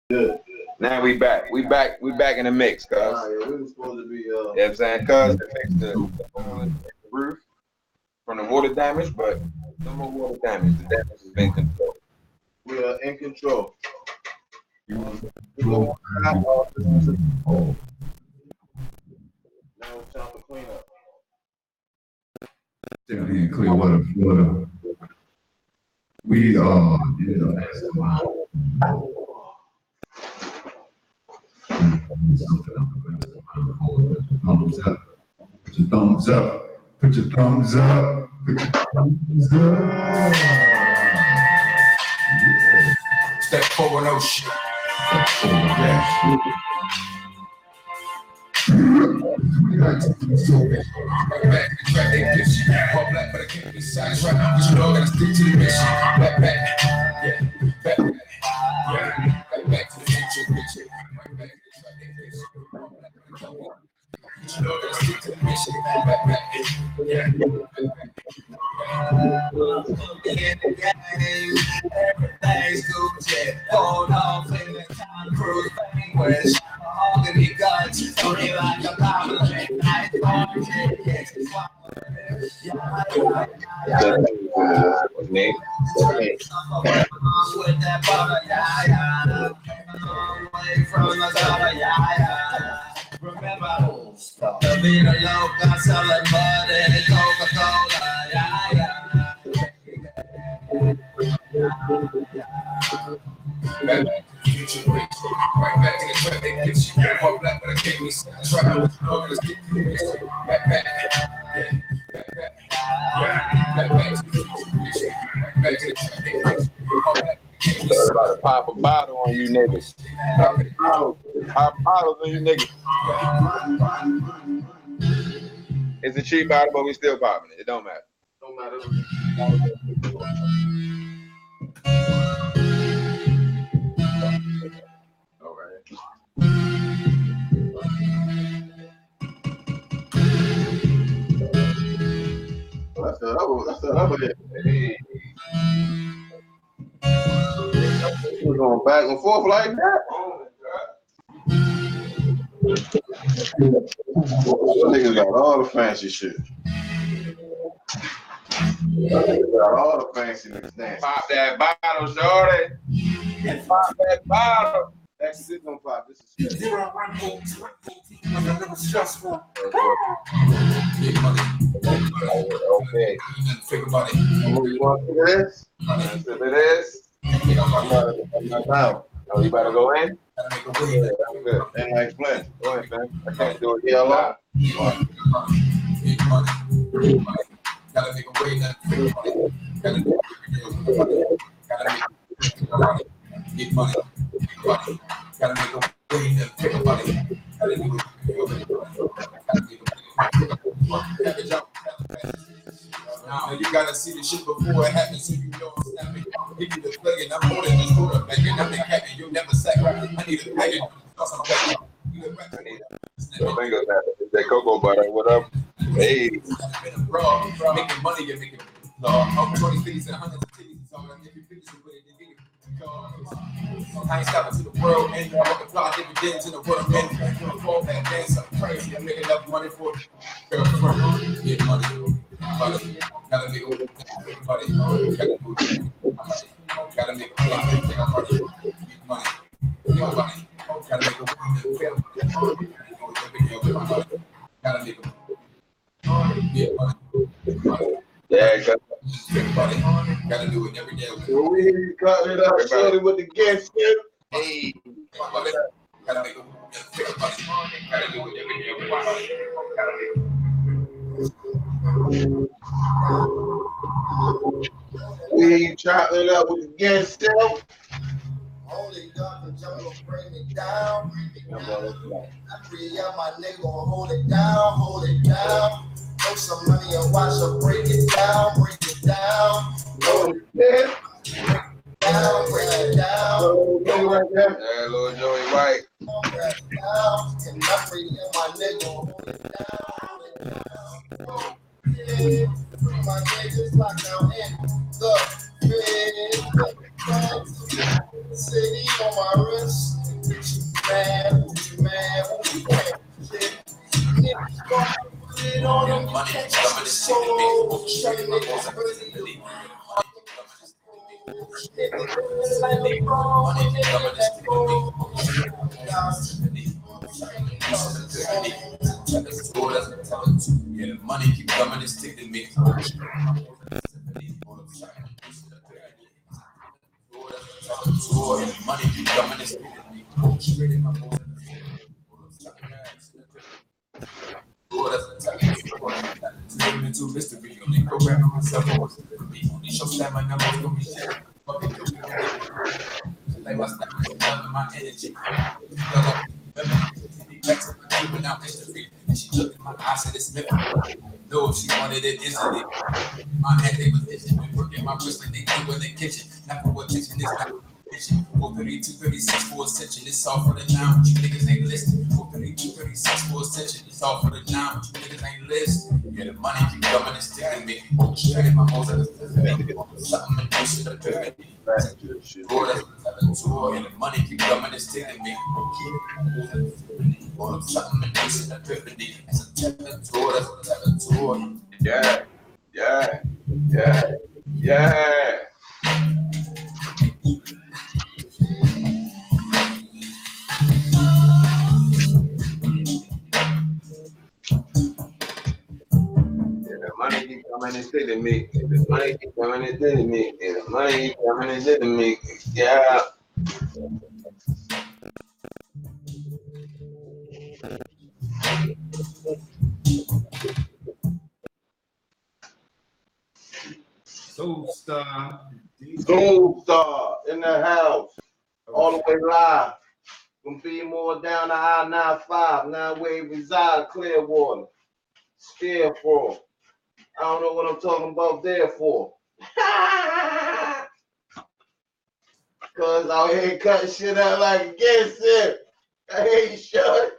Good. Now we back. We back in the mix, cuz. Yeah, we were supposed to be. You know what I'm saying? Cuz to fix the roof from the water damage, but no more water damage. The damage has been controlled. We are in control. Now it's time for cleanup. Down here in Clearwater, Florida. We did thumbs up. Put your thumbs up. Put your thumbs up. Put your thumbs up. Yeah. Step forward, no shit. Right back, track they get you. All black, but I can't be size right now. But you know I gotta stick to the mission. Back, yeah, back, yeah, back to the future, picture. Right back, track they get you. All black, but I can't be. But you know I gotta stick to the mission. Back, yeah. In the game, everything's Gucci. Hold on, fling the time cruise, language. Mahogany guns, only like a goblin. I thought Name? with that butter, yeah. Away from the gutter, yeah. Remember, the Vita Loca selling mud and Coca-Cola, yeah. Back to the future, right back to the track they get you. All black, but I can't be signed. Try out with the let's get to the mission. Back, yeah, back to the future, right back to the track they get you. All black, can't be signed. About to pop a bottle on you niggas. Pop bottles on you niggas. It's a cheap bottle, but we still popping it. It don't matter. Don't matter. All right. That's the other. Hey. We're going back and forth like that. Oh my God. Niggas got all the fancy shit. Niggas got all the fancy niggas. Pop that bottle, shorty. Pop that bottle. That's it, gonna pop. This is I'm a little stressful. Okay. Think about it. you want to do this? That's if it is. I'm not down. Oh, you better go in? Gotta make a way. That's good. And I explain. Go ahead, man. I can't do it Yeah, here. Gotta make a way. Gotta do it. Gotta get money. Gotta make a way to think about it. Gotta do it. Now you gotta see the shit before it happens, so you know I'm snapping. Give you the play, and I'm more than just quarterback. And I'm the captain, you'll never sack. I need a play. Fingers at that cocoa butter. What up? Hey. Making money, you're making 20 cities and hundreds of cities. So I'm giving pictures with it. I ain't stopping to the world, and multiply dividends in the world, man. Fall back, man, something crazy. I'm making enough money for girlfriend. Get money. Gotta make money. Gotta make money. Get money. Gotta make gotta make get money. Yeah, cuz. Everybody gotta do it every day. So we cutting it up, shorty with the guest shit. Hey. Gotta make everybody gotta do it every day. We chopping it up with the guest still. Only God can jump and bring it down. I free up my nigga, hold it down, hold it down. Throw some money and watch her break it down, break it down. Hold it Down, break it down. right there. Yeah, little Joey White. Break it down. And I free up my nigga, hold it down, hold it down. Yeah, free my niggas locked down in the bed. City on my wrist. Yeah, money keep coming and sticking me. Money keep coming and sticking me. Into mystery, only programming myself only show stamina, I'm gonna be shit. Like my stamina, my energy. Keeping out mystery, and she looked in my eyes and it's meant. No, if she wanted it instantly. My head, they was itching, we working my wrist like they do in the kitchen. Not for attention, it's not attention. 432, 36 for ascension, it's all for the now, but you niggas ain't listening. 432, 36 for ascension, it's all for the now, but you niggas ain't listening. Yeah, the money keep coming and sticking me. Straight my hoes and something and push it up to me. And the money keep coming and sticking me. Something and push it up to me. That's a tour. Yeah, yeah, yeah, yeah. The money keep coming and sitting me. The money keep coming and sitting me. And the money keep coming and sitting me. Yeah. Soul Star. Soul Star in the house. All the way live. From Feedmore down to I-95. Now where we reside, Clearwater. Scared for. I don't know what I'm talking about there for. Cause out here cutting shit out like a guess it. I ain't sure.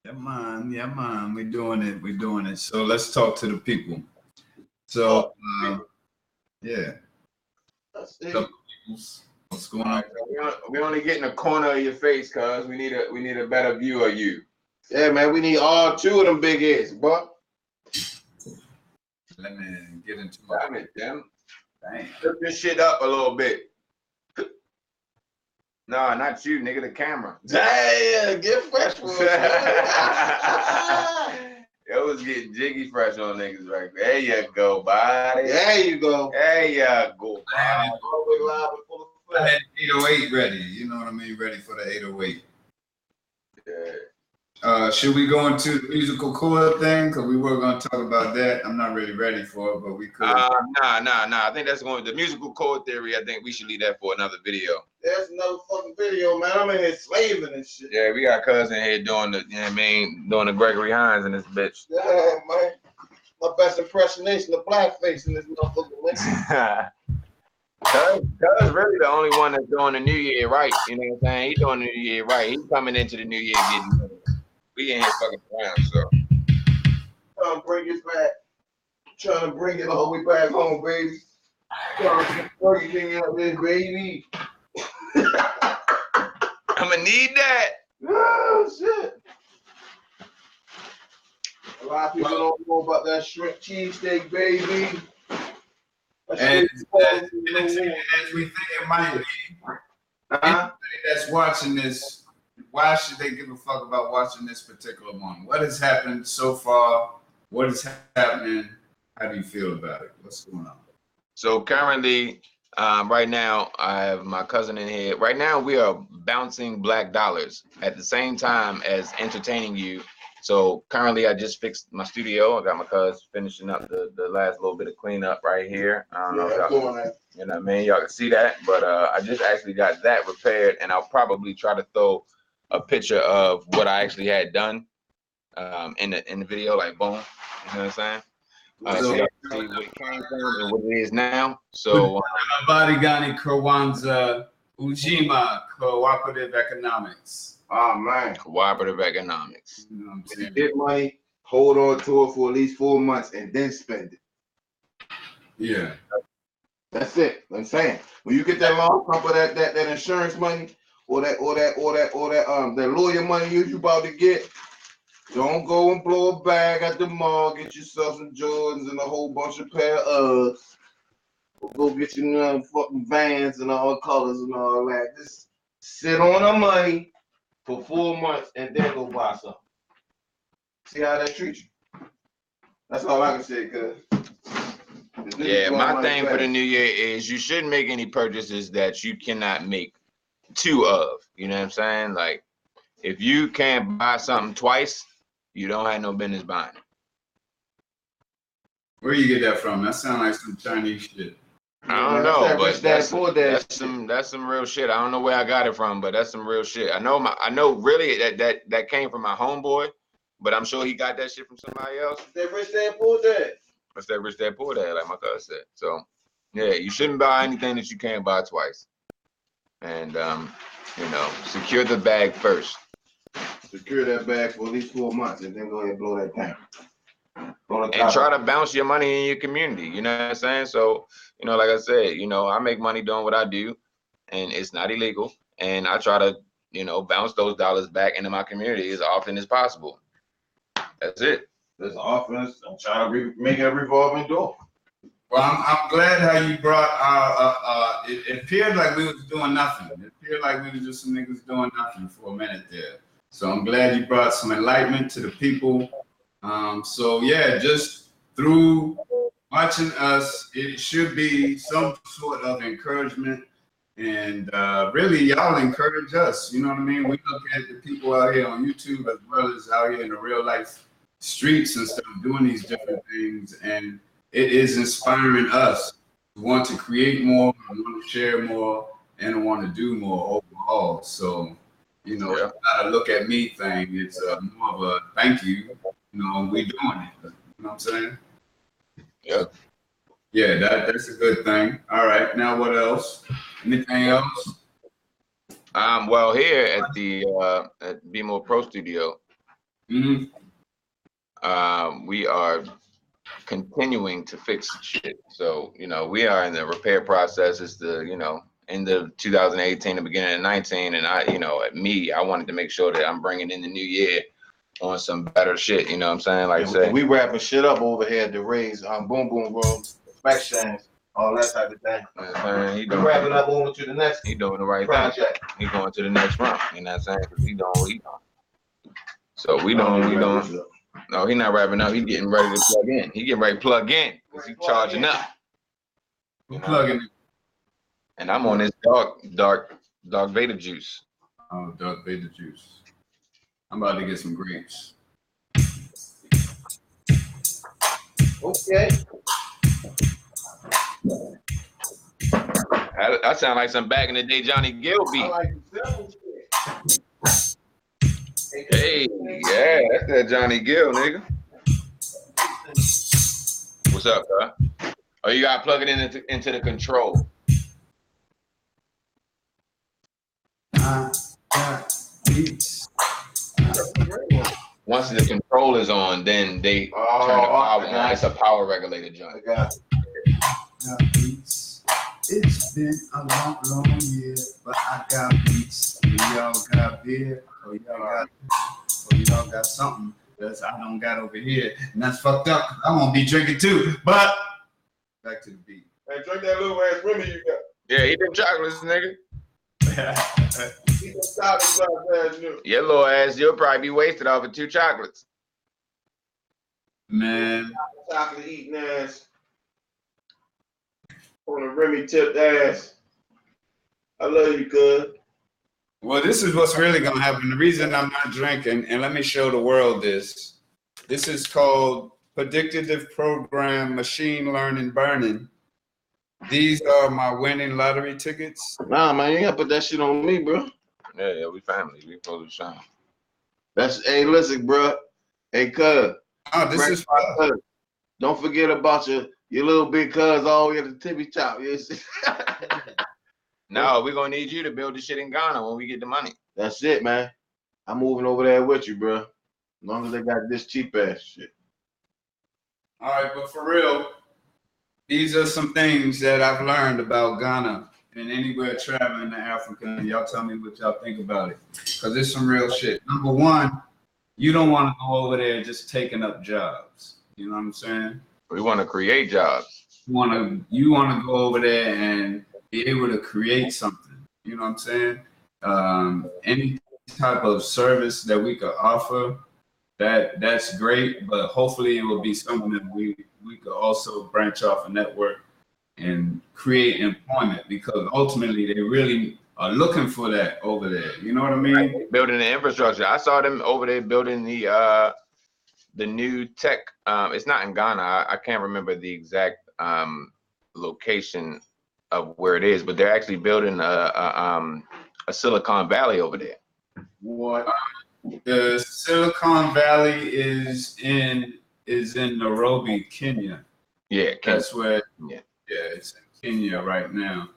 Yeah, man. We're doing it. So let's talk to the people. So, yeah. What's going on? We only getting a corner of your face, cuz we need a better view of you. Yeah, man, we need all two of them big heads, but Let me get into Damn it, Jim. Dang. Flip this shit up a little bit. No, not you, nigga, the camera. damn, get fresh for us. It was getting jiggy fresh on niggas right there. There you go, buddy. There you go. There you go, I had, buddy. All the way live and full of I had 808 ready. You know what I mean? Ready for the 808. Yeah. Should we go into the musical core thing? Because we were going to talk about that. I'm not really ready for it, but we could. Nah. I think that's going to the musical code theory. I think we should leave that for another video. There's another fucking video, man. I'm in here slaving and shit. Yeah, we got cousin here doing the, you know what I mean, doing the Gregory Hines in this bitch. Yeah, man. My best impersonation of blackface in this motherfucker, man. Cuz really the only one that's doing the New Year right. You know what I'm saying? He's doing the New Year right. He's coming into the New Year getting money. We in here fucking around, so. Trying to bring it back. Trying to bring it all the way back home, baby. Trying to get everything out there, baby. I'ma need that. Oh, shit. A lot of people don't know about that shrimp cheesesteak, baby. As we think it might be, anybody that's watching this, why should they give a fuck about watching this particular one? What has happened so far? What is happening? How do you feel about it? What's going on? So currently, right now, I have my cousin in here. Right now, we are bouncing black dollars at the same time as entertaining you. So currently, I just fixed my studio. I got my cousin finishing up the last little bit of cleanup right here. I don't know if y'all, you know what I mean? Y'all can see that, but I just actually got that repaired, and I'll probably try to throw a picture of what I actually had done in the video, like boom. You know what I'm saying? So y'all can see what it came from and what it is now. So Barigani Kawanza Ujima Cooperative Economics. Oh, man. cooperative economics. You know what I'm If you saying? get money, hold on to it for at least 4 months and then spend it. Yeah. That's it. I'm saying. When you get that long pump of that insurance money or that lawyer money you about to get, Don't go and blow a bag at the mall. Get yourself some Jordans and a whole bunch of pair of Uggs. Go get you fucking Vans and all colors and all that. Just sit on the money for 4 months and then go buy something. See how that treats you. That's all I can say, cuz. Yeah, my thing for the new year is you shouldn't make any purchases that you cannot make two of. You know what I'm saying? Like, if you can't buy something twice, you don't have no business buying it. Where you get that from? That sounds like some Chinese shit. I don't know, but that's some real shit. I don't know where I got it from, but that's some real shit. I know really that came from my homeboy, but I'm sure he got that shit from somebody else. That rich dad, poor dad. That's that rich dad, poor dad, like my cousin said. So yeah, you shouldn't buy anything that you can't buy twice. And secure the bag first. Secure that bag for at least 4 months and then go ahead and blow that thing. And try to bounce your money in your community. You know what I'm saying? So, like I said, I make money doing what I do, and it's not illegal. And I try to, bounce those dollars back into my community as often as possible. That's it. There's offense. I'm trying to make it a revolving door. Well, I'm glad how you brought it appeared like we was doing nothing. It appeared like we was just some niggas doing nothing for a minute there. So I'm glad you brought some enlightenment to the people. So yeah, just through watching us, it should be some sort of encouragement, and really y'all encourage us. You know what I mean? We look at the people out here on YouTube as well as out here in the real life streets and stuff doing these different things, and it is inspiring us to want to create more, want to share more, and want to do more overall. So, it's not a look at me thing. It's more of a thank you. We doing it. You know what I'm saying? Yeah. Yeah, that's a good thing. All right. Now what else? Anything else? Well, here at the at Be More Pro Studio, we are continuing to fix shit. So, we are in the repair process. It's the, end of 2018, the beginning of 19. And I wanted to make sure that I'm bringing in the new year on some better shit. You know what I'm saying? Like, we wrapping shit up over here at the Rays, boom, boom, boom, back chains, all that type of thing. He wrapping up over to the next. He doing the right project. Thing. He going to the next round. You know what I'm saying? Because he doing what he doing. So we don't. No, he not wrapping up. He getting ready to plug in. He getting ready to plug in because he charging up. Plugging in. And I'm on this dark Vader juice. Oh, dark Vader juice. I'm about to get some grapes. Okay. That sound like some back in the day Johnny Gill beat. I like the hey, yeah, that's that Johnny Gill, nigga. What's up, bro? Oh, you gotta plug it into the control. Once the control is on, then they turn the power on. It's a power regulated joint. It's been a long year, but I got beats. Y'all got beer, or y'all got something that I don't got over here, and that's fucked up. I won't be drinking too. But back to the beat. Hey, drink that little ass Remy you got. Yeah, eat them chocolates, nigga. Eat them chocolates, ass new. Your little ass, you'll probably be wasted off of 2 chocolates. Man. Chocolate eating ass. On a Remy tipped ass. I love you, good. Well, this is what's really gonna happen. The reason I'm not drinking, and let me show the world this. This is called Predictive Program Machine Learning Burning. These are my winning lottery tickets. Nah, man, you gotta put that shit on me, bro. Yeah, we family. We supposed to shine. Hey, listen, bro. Hey, cuz. Oh, this is fun. Don't forget about your little big cuz all the way at the tippy top. Yes. No, we're gonna need you to build the shit in Ghana when we get the money. That's it, man. I'm moving over there with you, bro. As long as they got this cheap ass shit. All right, but for real, these are some things that I've learned about Ghana and anywhere traveling to Africa. And y'all tell me what y'all think about it, because it's some real shit. Number one, you don't want to go over there just taking up jobs. You know what I'm saying? We want to create jobs. You want to go over there and be able to create something. You know what I'm saying? Any type of service that we could offer, that's great. But hopefully, it will be something that we could also branch off a network and create employment, because ultimately they really are looking for that over there. You know what I mean? Building the infrastructure. I saw them over there building the new tech. It's not in Ghana. I can't remember the exact location of where it is, but they're actually building a Silicon Valley over there. What? The Silicon Valley is in Nairobi, Kenya. Yeah, That's where. Yeah. Yeah, it's in Kenya right now.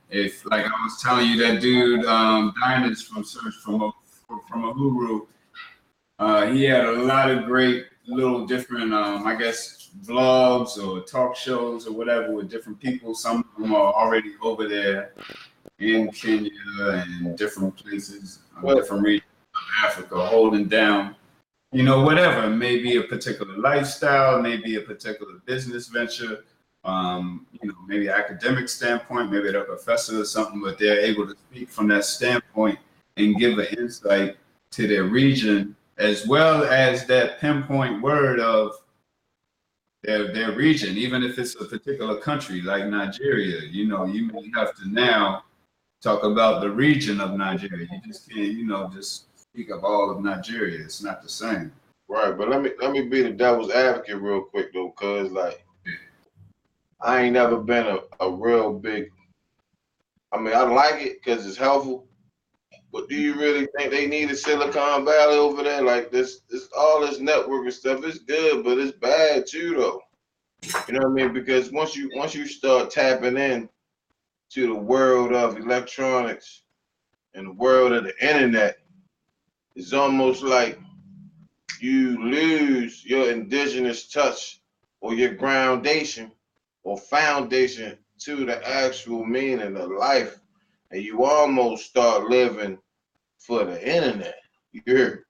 If, like I was telling you, that dude Dinus from Search from Uhuru, he had a lot of great little different, I guess, vlogs or talk shows or whatever with different people. Some of them are already over there in Kenya and different places, different regions of Africa, holding down, you know, whatever. Maybe a particular lifestyle, maybe a particular business venture. You know, maybe academic standpoint, maybe they're a professor or something, but they're able to speak from that standpoint and give an insight to their region, as well as that pinpoint word of their region, even if it's a particular country like Nigeria. You know, you may have to now talk about the region of Nigeria. You just can't, you know, just speak of all of Nigeria. It's not the same. Right, but let me be the devil's advocate real quick though, cause like I ain't never been a real big. I mean, I like it because it's helpful, but do you really think they need a Silicon Valley over there? Like this all this networking stuff is good, but it's bad too, though. You know what I mean? Because once you start tapping in to the world of electronics and the world of the internet, it's almost like you lose your indigenous touch or your groundation or foundation to the actual meaning of life, and you almost start living for the internet. You hear?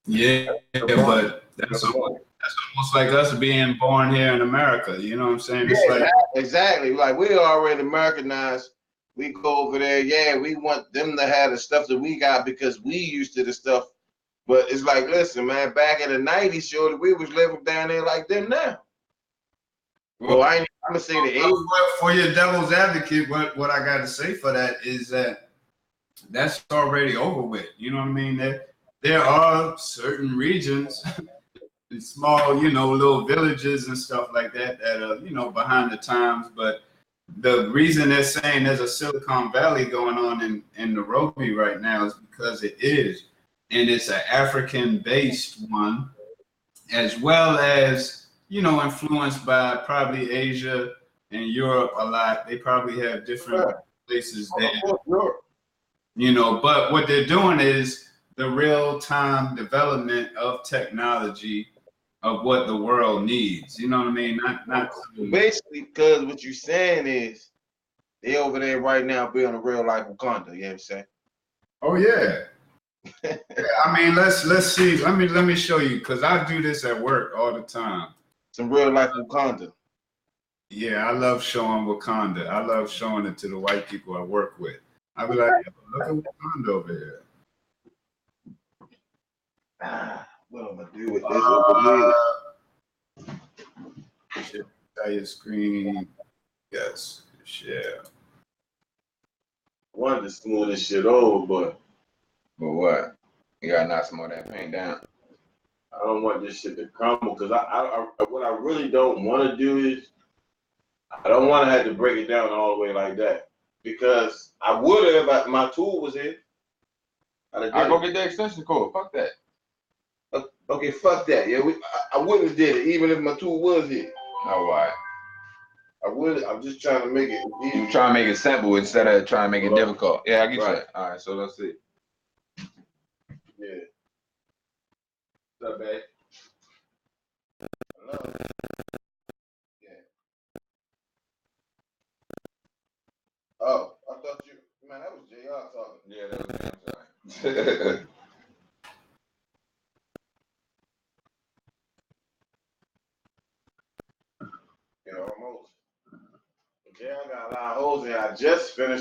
Yeah, but that's almost like us being born here in America. You know what I'm saying? It's Yeah, like exactly. Like we already Americanized. We go over there. Yeah, we want them to have the stuff that we got because we used to the stuff. But it's like, listen, man, back in the 90s, surely we was living down there like them now. Well, I'm gonna say the 80s. For your devil's advocate, what I got to say for that is that that's already over with. You know what I mean? There are certain regions, small, you know, little villages and stuff like that are, you know, behind the times. But the reason they're saying there's a Silicon Valley going on in Nairobi right now is because it is. And it's an African-based one, as well as, you know, influenced by probably Asia and Europe a lot. They probably have different places there, you know. But what they're doing is the real-time development of technology of what the world needs. You know what I mean? Not basically, because what you're saying is they over there right now building a real life Wakanda. You know what I'm saying? Oh yeah. Yeah, I mean, let's see. Let me show you, because I do this at work all the time. Some real life Wakanda. Yeah, I love showing Wakanda. I love showing it to the white people I work with. I be like, look at Wakanda over here. What am I gonna do with this over here? Share your screen. Yes, share. I wanted to smooth this shit over, but what? You gotta knock some more of that paint down. I don't want this shit to crumble, because I what I really don't want to do is I don't want to have to break it down all the way like that, because I would have if my tool was here. I'll go get the extension cord. Fuck that. Okay, fuck that. Yeah, I wouldn't have did it even if my tool was here. Oh, why? I would. I'm just trying to make it easy. You trying to make it simple instead of trying to make it difficult. Yeah, I get right. You. All right, so let's see. Yeah. What's up, babe? Hello. Yeah. Oh, I thought you. Man, that was JR talking. Yeah, that was. I'm sorry.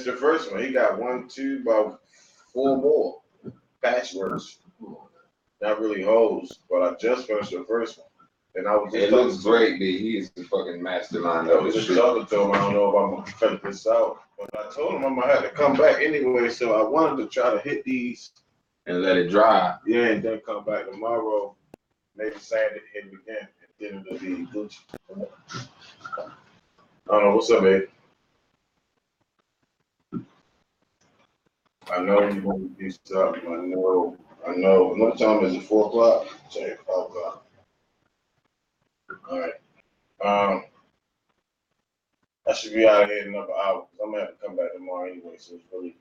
finished the first one. He got 1, 2, about 4 more patchworks. Not really holes, but I just finished the first one. And I was just it looks great, B. He is the fucking mastermind. I was just talking to him. I don't know if I'm gonna cut this out, but I told him I'm gonna have to come back anyway. So I wanted to try to hit these and let it dry. Yeah, and then come back tomorrow, maybe Saturday, hit it again, and then it'll be Gucci. I don't know what's up, babe. I know you're gonna do something. I know. What time is it? 4 o'clock? Say 5 o'clock. All right. I should be out of here in another hour because I'm gonna have to come back tomorrow anyway. So it's really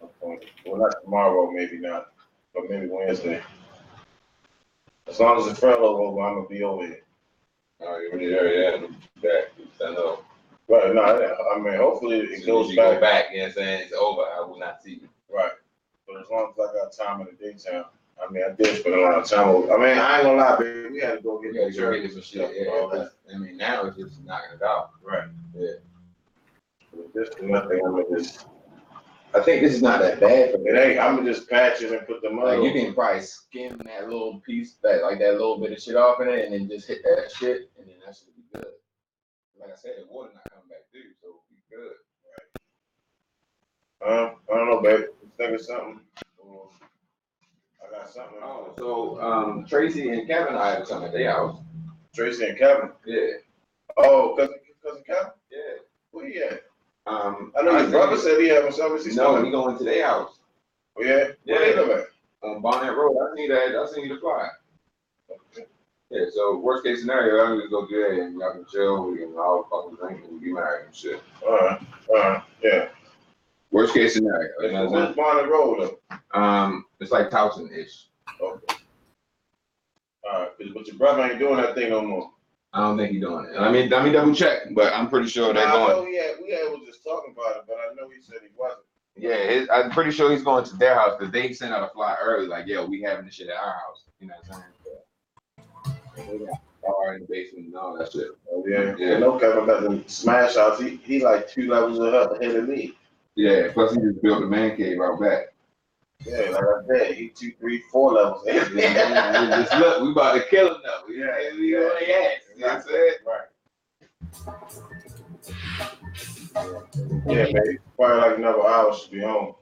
no point. Well, not tomorrow, maybe not, but maybe Wednesday. As long as the furlough over, I'm gonna be over here. All right, when you're there, yeah, back. I know. Right, no, I mean, hopefully it goes you back. Go back, you know what I'm saying? It's over. I will not see you. Right. But as long as I got time in the daytime, I mean, I did spend a lot of time over. I mean, I ain't gonna lie, baby. We had to go get some shit. Yeah, I mean, now it's just knocking it out. Right. Yeah. Just nothing. I'm gonna just. I think this is not that bad for me. It ain't. I'm gonna just patch it and put the mud. Like you can probably skim that little piece, that little bit of shit off in it, and then just hit that shit, and then that should be good. Like I said, the water not coming back through, so it'll be good. Right. I don't know, baby. Think of something. I got something. Oh, so Tracy and Kevin I had something at their house. Tracy and Kevin. Yeah. Oh, cousin Kevin. Yeah. Where he at? I know your brother said he having something. No, he going to their house. Oh yeah. Yeah. Where they live at? On Bonnet Road. I seen you the flyer. Okay. Yeah. So worst case scenario, I can just go do that and y'all can chill. We can all fucking drink and be married and shit. All right. Yeah. Worst case scenario. Where's Bonnet Road though? It's like Towson-ish. Okay. All right, but your brother ain't doing that thing no more. I don't think he's doing it. Let me double check, but I'm pretty sure they're going. I know we was just talking about it, but I know he said he wasn't. Yeah, I'm pretty sure he's going to their house because they sent out a flyer early, like, yo, we having this shit at our house. You know what I'm saying? They got a bar in the basement and all that shit. Oh yeah. Yeah. No, Kevin got them smash house. He like 2 levels ahead of me. Yeah. Plus he just built a man cave out back. Yeah, like I said, he 2, 3, 4 levels. Just look, we about to kill him now. We on their ass. You know what I'm saying? Right. Yeah, baby. Probably like another hour should be home.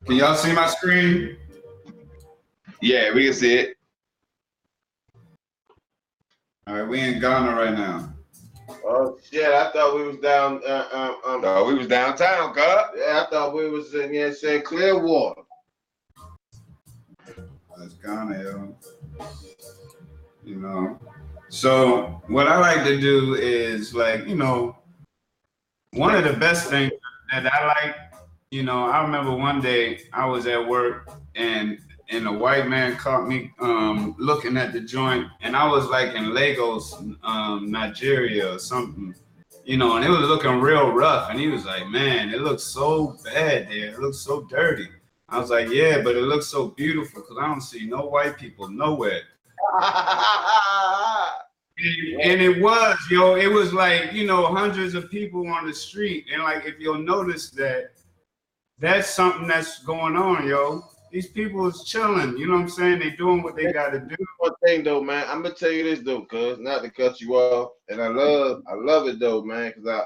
Can y'all see my screen? Yeah, we can see it. All right, we in Ghana right now. Oh shit! I thought we was down. No, we was downtown, cuz. Yeah, I thought we was in saying Clearwater. That's Ghana, yo. You know. So what I like to do is like, you know, one of the best things that I like, you know, I remember one day I was at work and a white man caught me looking at the joint, and I was like in Lagos, Nigeria or something, you know, and it was looking real rough, and he was like, man, it looks so bad there, it looks so dirty. I was like, yeah, but it looks so beautiful because I don't see no white people nowhere. And it was, yo, it was like, you know, hundreds of people on the street, and like if you'll notice that's something that's going on, yo. These people is chilling, you know what I'm saying? They doing what they got to do. One thing though, man, I'm gonna tell you this though, cuz not to cut you off, and I love it though, man, cause I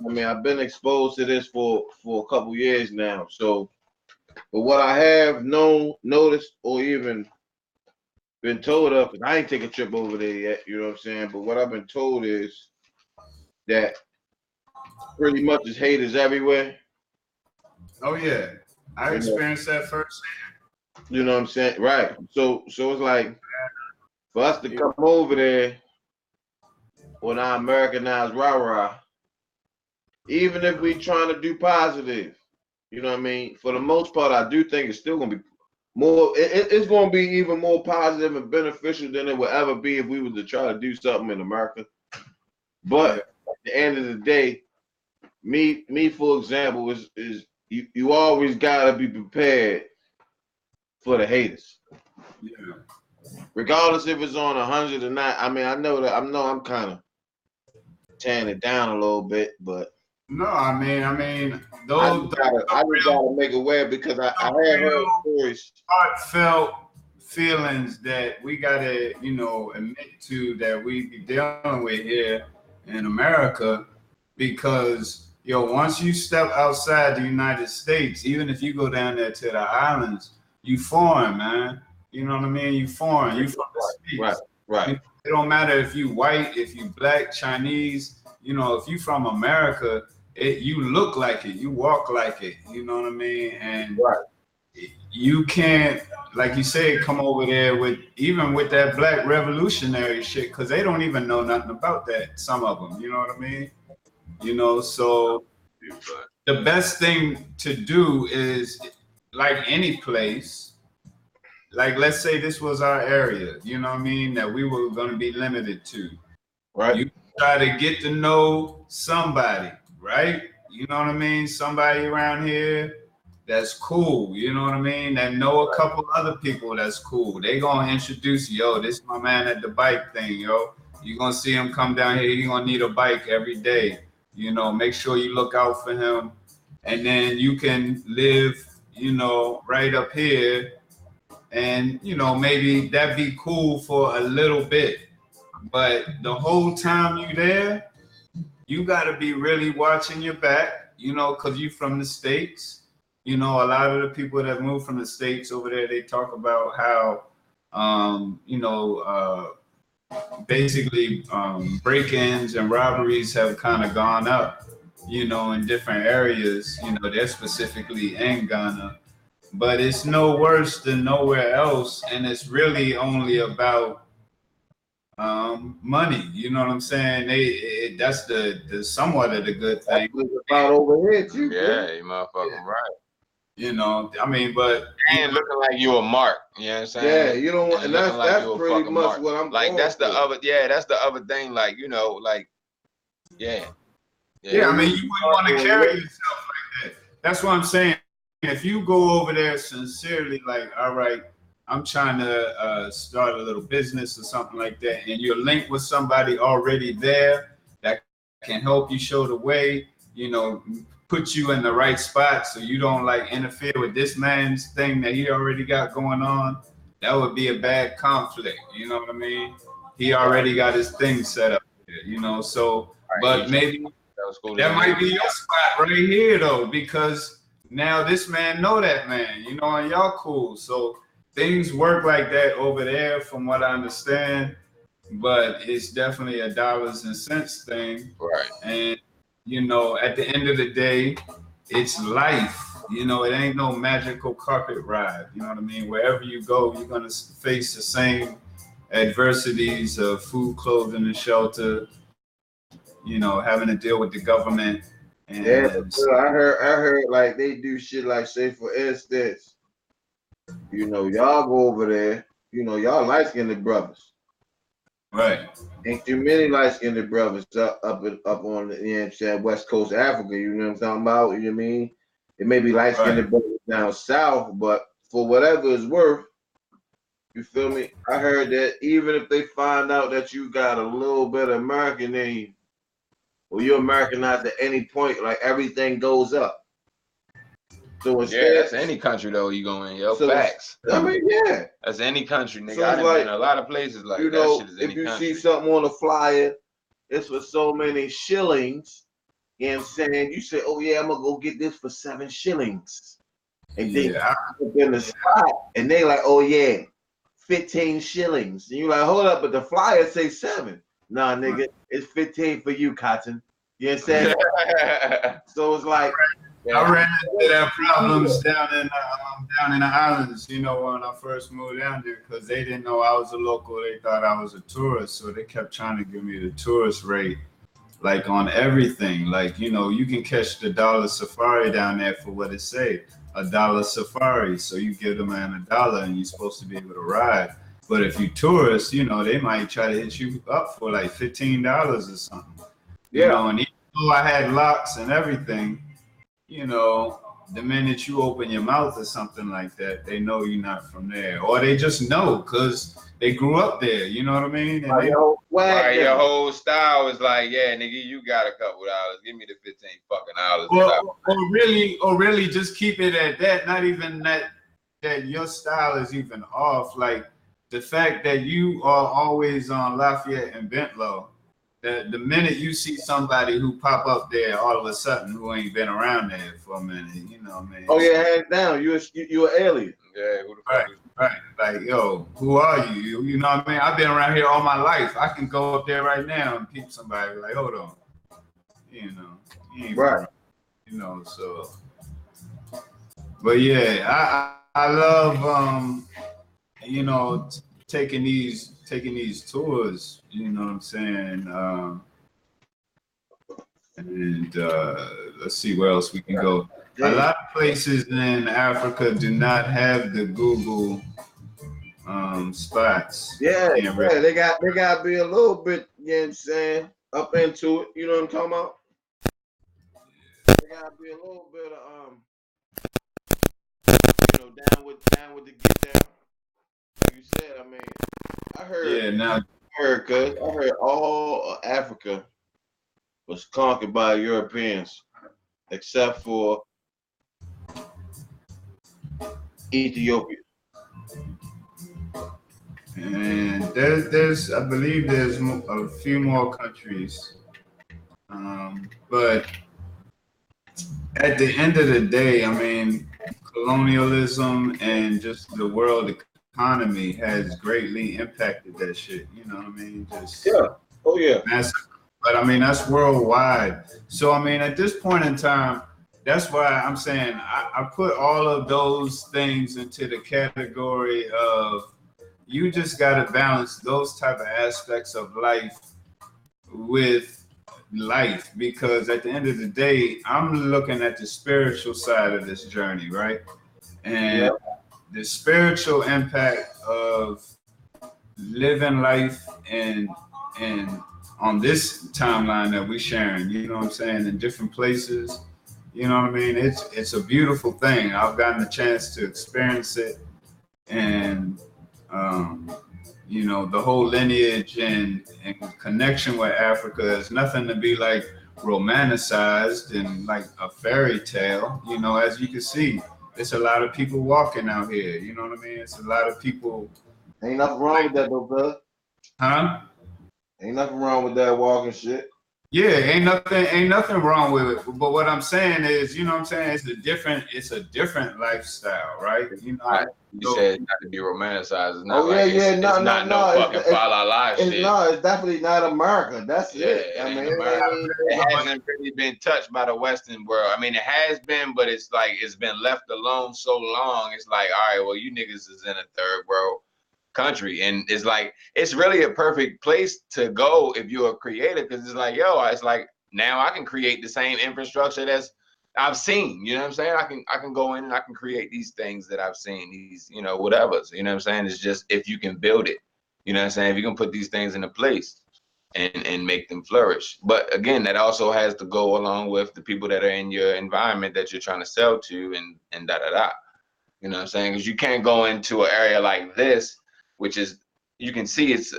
mean I've been exposed to this for a couple years now. So, but what I have noticed, or even been told of, and I ain't take a trip over there yet, you know what I'm saying? But what I've been told is that pretty much is haters everywhere. Oh yeah. I experienced that firsthand. You know what I'm saying? Right. So it's like for us to come over there on our Americanized rah-rah, even if we trying to do positive, you know what I mean? For the most part, I do think it's still gonna be more. It's gonna be even more positive and beneficial than it would ever be if we were to try to do something in America. But at the end of the day, me for example, is you always gotta be prepared for the haters. Yeah. Regardless if it's on 100 or not. I mean, I know I'm kind of tearing it down a little bit, but No, I mean, I those just gotta make aware because I have heard stories. heartfelt feelings that we gotta, admit to that we be dealing with here in America, because once you step outside the United States, even if you go down there to the islands, you foreign, man. You know what I mean? You foreign. You from the States. Right. It don't matter if you white, if you black, Chinese. If you from America, you look like it, you walk like it. You know what I mean? And you can't, like you said, come over there with that black revolutionary shit, because they don't even know nothing about that. Some of them, you know what I mean? So the best thing to do is, like any place, like let's say this was our area, you know what I mean, that we were going to be limited to. Right. You try to get to know somebody, right? You know what I mean? Somebody around here that's cool, you know what I mean? That know a couple other people that's cool. They gonna introduce you, this is my man at the bike thing, yo. You gonna see him come down here, he gonna need a bike every day. Make sure you look out for him. And then you can live, right up here. And, maybe that'd be cool for a little bit. But the whole time you there, you gotta be really watching your back, because you from the States. A lot of the people that move from the States over there, they talk about how, basically break-ins and robberies have kind of gone up, in different areas, they're specifically in Ghana. But it's no worse than nowhere else. And it's really only about money. You know what I'm saying? That's the somewhat of the good thing. It's about over here too. Yeah, you motherfucking right. I mean, but and looking like you a mark, you know what I'm saying? Yeah, you don't want, and that's pretty much what I'm like. That's the other, that's the other thing. Like, yeah. I mean, you wouldn't want to carry yourself like that. That's what I'm saying. If you go over there sincerely, like, all right, I'm trying to start a little business or something like that, and you're linked with somebody already there that can help you show the way, put you in the right spot so you don't like interfere with this man's thing that he already got going on, that would be a bad conflict. You know what I mean? He already got his thing set up here, so, but maybe that might be your spot right here though, because now this man know that man, and y'all cool. So things work like that over there from what I understand, but it's definitely a dollars and cents thing. Right. And at the end of the day, it's life. It ain't no magical carpet ride. You know what I mean? Wherever you go, you're going to face the same adversities of food, clothing, and shelter, having to deal with the government. And I heard like they do shit like, say for instance, y'all go over there, y'all light-skinned brothers. Right. Ain't too many light-skinned brothers up on the West Coast of Africa, you know what I'm talking about? You know what I mean? It may be light-skinned brothers down south, but for whatever it's worth, you feel me? I heard that even if they find out that you got a little bit of American in you, or you're Americanized at any point, like everything goes up. So that's any country though you go in, facts. I mean, that's any country, nigga. So I done been in a lot of places like that shit is any country. If you see something on the flyer, it's for so many shillings, you know what I'm saying? You say, oh yeah, I'm gonna go get this for 7 shillings. And they in the spot, and they like, oh yeah, 15 shillings. And you like, hold up, but the flyer say 7. Nah, nigga, it's 15 for you, Cotton. You know what I'm saying? So it's like, I ran into that problems down in the islands, when I first moved down there, because they didn't know I was a local. They thought I was a tourist, so they kept trying to give me the tourist rate, like on everything. Like, you can catch the dollar safari down there for what it say, $1 safari. So you give the man $1 and you're supposed to be able to ride. But if you tourist, they might try to hit you up for like $15 or something. And even though I had locks and everything, the minute you open your mouth or something like that, they know you're not from there, or they just know because they grew up there. You know what I mean? And your whole style is like, yeah, nigga, you got a couple dollars. Give me the $15 fucking. Or really, just keep it at that. Not even that your style is even off. Like the fact that you are always on Lafayette and Bentlow. The minute you see somebody who pop up there all of a sudden who ain't been around there for a minute, you know what I mean? Oh yeah, hands down, you an alien. Yeah, who the fuck is right. Like, yo, who are you? You know what I mean? I've been around here all my life. I can go up there right now and peep somebody like, hold on. You know, you ain't right. You know, so. But yeah, I love you know, taking these tours, you know what I'm saying? And let's see where else we can go. A lot of places in Africa do not have the Google spots. Yeah, they got to be a little bit, you know what I'm saying, up into it. You know what I'm talking about? They got to be a little bit of you know, down with the get down. Like you said, I mean, I heard all of Africa was conquered by Europeans, except for Ethiopia. And there's I believe there's a few more countries, but at the end of the day, I mean, colonialism and just the world economy has greatly impacted that shit. You know what I mean? Just massive. But I mean, that's worldwide. So I mean, at this point in time, that's why I'm saying I put all of those things into the category of you just got to balance those type of aspects of life with life, because at the end of the day, I'm looking at the spiritual side of this journey, right? And the spiritual impact of living life and on this timeline that we sharing, you know what I'm saying, in different places, you know what I mean? It's a beautiful thing. I've gotten a chance to experience it, and you know, the whole lineage and connection with Africa is nothing to be like romanticized and like a fairy tale. You know, as you can see, it's a lot of people walking out here. You know what I mean? It's a lot of people. Ain't nothing wrong with that, though, brother. Huh? Ain't nothing wrong with that walking shit. Yeah, ain't nothing wrong with it. But what I'm saying is, you know what I'm saying, it's a different lifestyle, right? You know, you said it's not to be romanticized. It's not no, fucking Fala Live shit. No, it's definitely not America. That's it. I mean, it hasn't really been touched by the Western world. I mean, it has been, but it's like it's been left alone so long. It's like, all right, well, you niggas is in a third world country, and it's like it's really a perfect place to go if you're a creator, because it's like, yo, it's like now I can create the same infrastructure that's I've seen, you know what I'm saying? I can go in and I can create these things that I've seen, these, you know, whatever's, you know what I'm saying? It's just if you can build it, you know what I'm saying? If you can put these things into place and make them flourish. But again, that also has to go along with the people that are in your environment that you're trying to sell to and da da da. You know what I'm saying? Because you can't go into an area like this, which is, you can see it's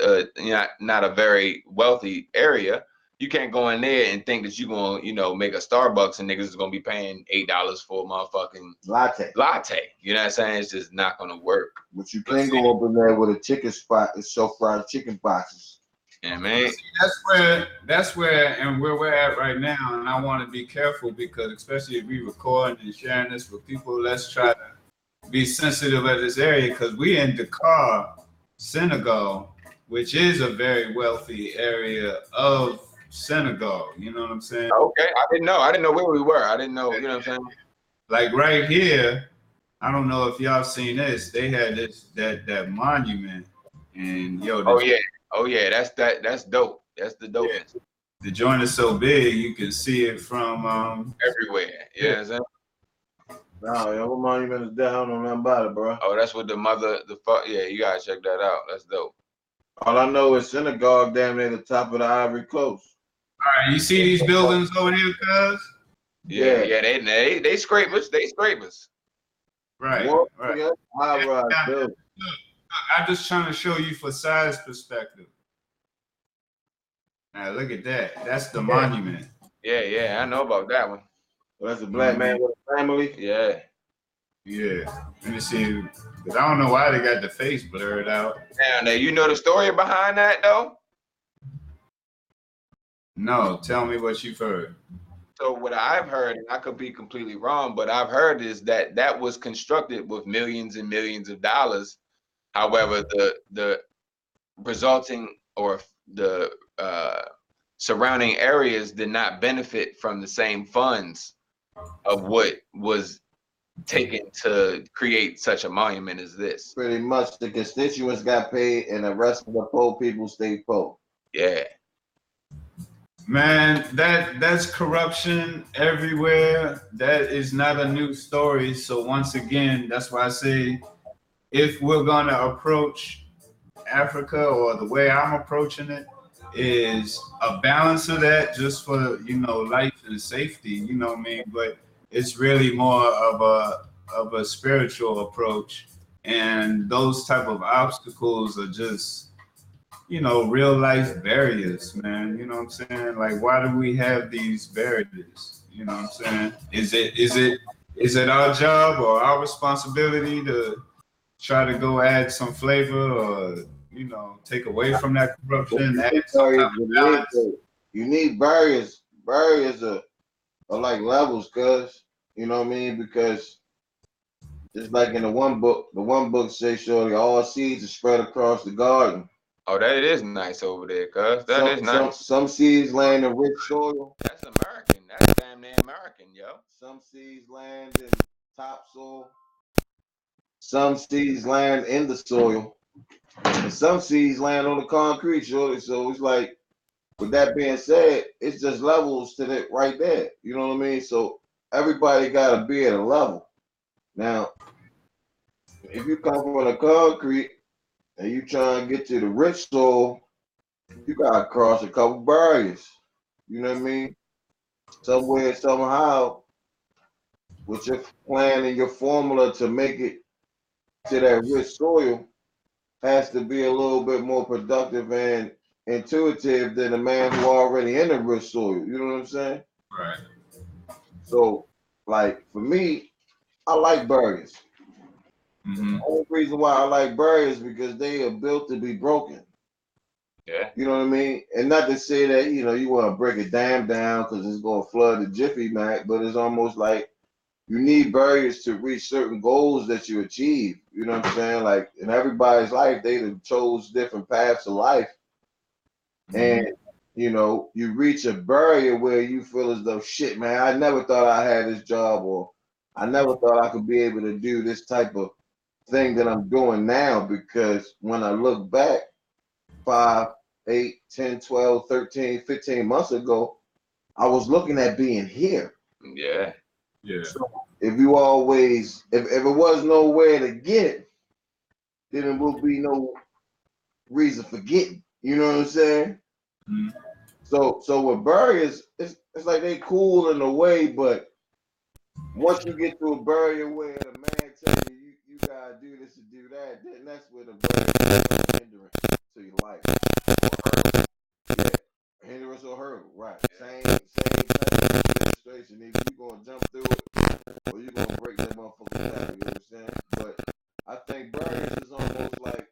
not a very wealthy area. You can't go in there and think that you're going to, you know, make a Starbucks and niggas is going to be paying $8 for a motherfucking latte. You know what I'm saying? It's just not going to work. But you can't go up in there with a chicken spot and sell fried chicken boxes. Yeah, man. That's where and where we're at right now. And I want to be careful, because especially if we record and sharing this with people, let's try to be sensitive at this area, because we in Dakar, Senegal, which is a very wealthy area of Senegal. You know what I'm saying? Okay, I didn't know where we were. I didn't know, you know what I'm saying? Like right here, I don't know if y'all seen this. They had that monument, and yo. Oh yeah, that's dope. That's the dopest. Yeah. The joint is so big you can see it from everywhere. You know what I'm saying? No, your monument is down on that body, bro. Oh, that's what yeah, you gotta check that out. That's dope. All I know is synagogue damn near the top of the Ivory Coast. All right, you see these buildings over here, cuz? Yeah, they scrape us. They scrape us. Right. What? Right. Yeah, high rise building. Look, I'm just trying to show you for size perspective. Now look at that. That's the monument. Yeah, I know about that one. Well, that's a black man with a family. Yeah. Yeah. Let me see. Because I don't know why they got the face blurred out. Now, you know the story behind that though? No, tell me what you've heard. So what I've heard, and I could be completely wrong, but I've heard is that was constructed with millions and millions of dollars. However, the resulting or the surrounding areas did not benefit from the same funds of what was taken to create such a monument as this. Pretty much the constituents got paid and the rest of the poor people stayed poor. Yeah. Man, that's corruption everywhere. That is not a new story. So once again, that's why I say if we're gonna approach Africa, or the way I'm approaching it, is a balance of that just for life and safety, you know what I mean? But it's really more of a spiritual approach, and those type of obstacles are just real life barriers, man. You know what I'm saying? Like, why do we have these barriers? You know what I'm saying? Is it our job or our responsibility to try to go add some flavor, or take away from that corruption, add some type of balance? You need barriers. Barriers are like levels, cuz you know what I mean? Because just like in the one book says, surely all seeds are spread across the garden. Oh, that is nice over there, cuz. That is nice. Some seeds land in rich soil. That's American. That's damn near American, yo. Some seeds land in topsoil. Some seeds land in the soil. And some seeds land on the concrete, surely. So it's like, with that being said, it's just levels to that right there. You know what I mean? So everybody got to be at a level. Now, if you come from the concrete and you try and get to the rich soil, you gotta cross a couple barriers. You know what I mean? Somewhere, somehow, with your plan and your formula to make it to that rich soil, has to be a little bit more productive and intuitive than a man who already in the rich soil. You know what I'm saying? Right. So, like for me, I like barriers. Mm-hmm. The only reason why I like barriers is because they are built to be broken. Yeah. You know what I mean? And not to say that, you want to break a dam down because it's going to flood the Jiffy Mac, but it's almost like you need barriers to reach certain goals that you achieve. You know what I'm saying? Like in everybody's life, they chose different paths of life. And, you reach a barrier where you feel as though, shit, man, I never thought I had this job, or I never thought I could be able to do this type of thing that I'm doing now, because when I look back 5, 8, 10, 12, 13, 15 months ago, I was looking at being here. Yeah. Yeah. So if it was nowhere to get, then there will be no reason for getting. You know what I'm saying? Mm-hmm. So with barriers, it's like they cool in a way, but once you get to a barrier where the man tells you gotta do this and do that, then that's where the barrier is hindrance to your life. Yeah, hindrance or hurdle, right? Same type of illustration. Either you gonna jump through it or you gonna break that motherfucker down. You know what I'm saying? But I think barriers is almost like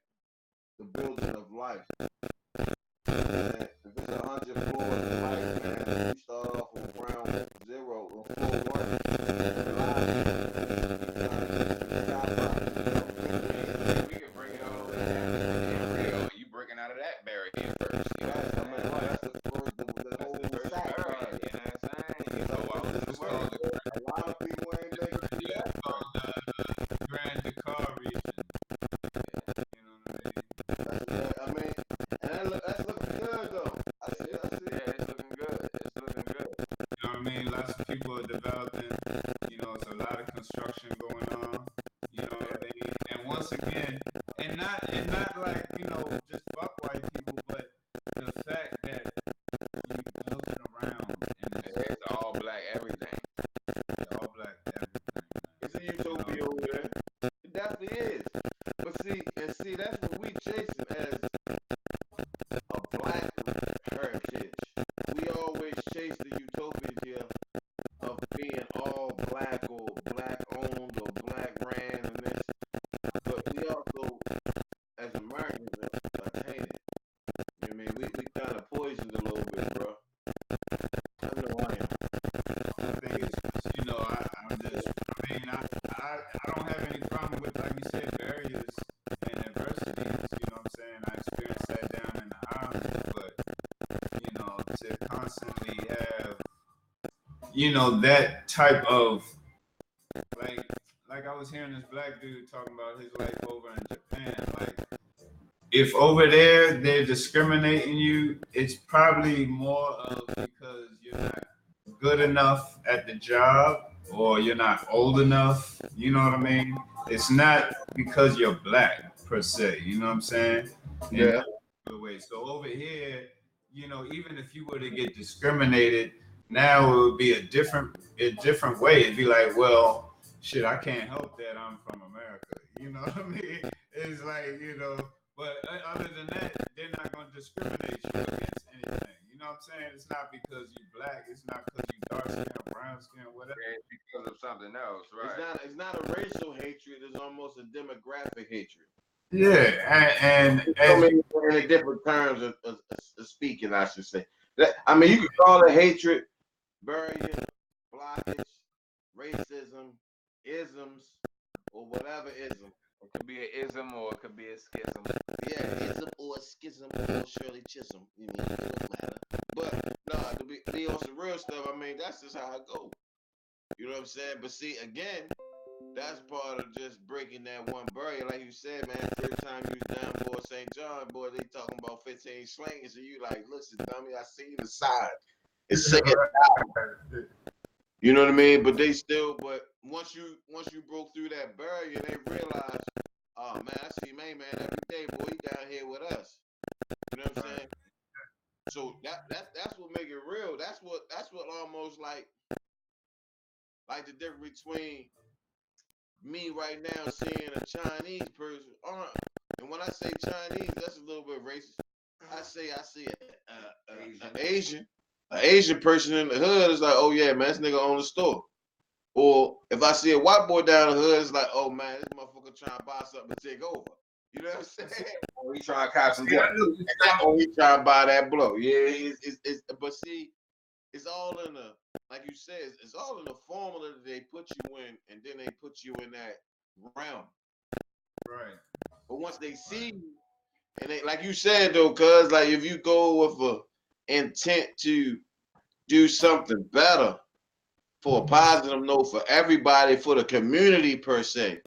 the building of life. And if it's 100 floors in life, man, you start off with ground zero or floor one. We can bring it all the way down. You breaking out of that barrier first. You know what I'm saying? That's the first, the whole sack barrier. You know what I'm saying? So I was A lot of people ain't making it to that. The Grand Dakar region. You know what I mean, and that's looking good though. I see. Yeah, it's looking good. It's looking good. You know what I mean? Lots of people are developing. It's a lot of construction going on. You know what I mean? And once again, and not like just fuck white people, but the fact that you looking around and It's all black everything. black or black owned or black ran and this, but we also, as Americans, are tainted. You know what I mean? We kind of poisoned a little bit, bro. I know I am. I think it's, you know, I'm just, I mean, I don't have any problem with, like you said, barriers and adversities. You know what I'm saying? I experienced that down in the islands, but, you know, to constantly have, you know, that type of, like I was hearing this black dude talking about his life over in Japan. Like, if over there they're discriminating you, it's probably more of because you're not good enough at the job or you're not old enough. You know what I mean? It's not because you're black per se. You know what I'm saying? Yeah. So over here, you know, even if you were to get discriminated, now it would be a different way. It'd be like, well, shit, I can't help that I'm from America. You know what I mean? It's like, you know, but other than that, they're not going to discriminate you against anything. You know what I'm saying? It's not because you're black. It's not because you're dark skin, brown skin, whatever. It's because of something else, right? It's not a racial hatred. It's almost a demographic hatred. Yeah, and so many different terms of speaking, I should say. I mean, you can call it hatred, barrier, blockage, racism, isms, or whatever ism. It could be an ism or it could be a schism. Yeah, ism or a schism or Shirley Chisholm. You know, it don't matter. But nah, to be on some real stuff, I mean, that's just how I go. You know what I'm saying? But see, again, that's part of just breaking that one barrier. Like you said, man, first time you was down for St. John, boy, they talking about 15 slangers, and you like, listen, dummy, I see the sign. It's saying you know what I mean? But they still, but once you broke through that barrier, they realized, oh man, I see man every day, boy, he down here with us. You know what I'm saying? So that's what make it real. That's what almost like the difference between me right now seeing a Chinese person, and when I say Chinese, that's a little bit racist. I see an Asian person in the hood is like, oh yeah, man, this nigga own the store. Or if I see a white boy down the hood, it's like, oh man, this motherfucker trying to buy something to take over. You know what I'm saying? Or he trying to cop some blow. Or he trying to buy that blow. Yeah, but see, it's all in the, like you said, it's all in the formula that they put you in, and then they put you in that realm. right. But once they see you, and they, like you said though, cuz like if you go with a intent to do something better for a positive note for everybody, for the community per se,